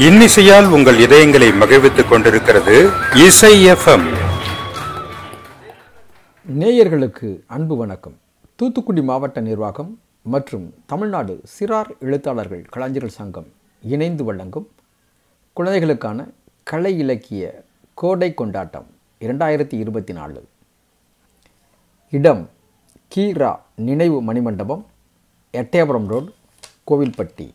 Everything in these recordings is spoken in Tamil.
இன்னிசையால் உங்கள் இதயங்களை மகிழ்வித்துக் கொண்டிருக்கிறது இசை எஃப்எம். நேயர்களுக்கு அன்பு வணக்கம். தூத்துக்குடி மாவட்ட நிர்வாகம் மற்றும் தமிழ்நாடு சிறார் எழுத்தாளர்கள் கலைஞர்கள் சங்கம் இணைந்து வழங்கும் குழந்தைகளுக்கான கலை இலக்கிய கோடை கொண்டாட்டம் 2024. இடம் கீரா நினைவு மணிமண்டபம், எட்டயபுரம் ரோடு, கோவில்பட்டி.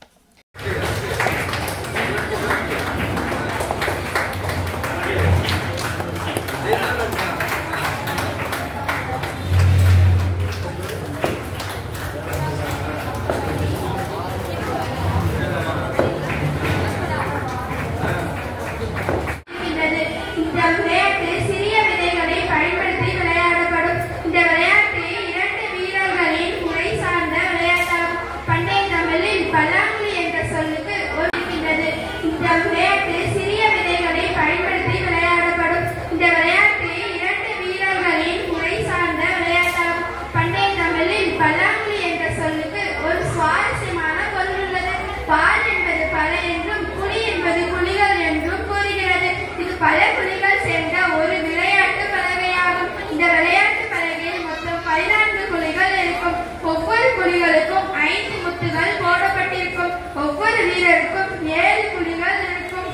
பல புலிகள் சேர்ந்த ஒரு விளையாட்டு பலகையாகும். இந்த விளையாட்டு பலகையில் மொத்தம் 14 புலிகள் இருக்கும். ஒவ்வொரு புலிகளுக்கும் 5 முத்துகள் போடப்பட்டிருக்கும். ஒவ்வொரு வீரருக்கும் 7 புலிகள் இருக்கும்.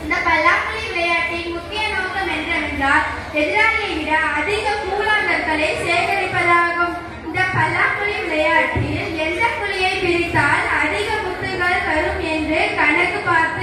இந்த பல்லாங்குழி விளையாட்டின் முக்கிய நோக்கம் என்னவென்றால் எதிராளியை விட அதிக கூழாங்கற்களை சேகரிப்பதாகும். இந்த பல்லாங்குழி விளையாட்டில் எந்த புலியை பிரித்தால் அதிக முத்துகள் வரும் என்று கணக்கு பார்த்து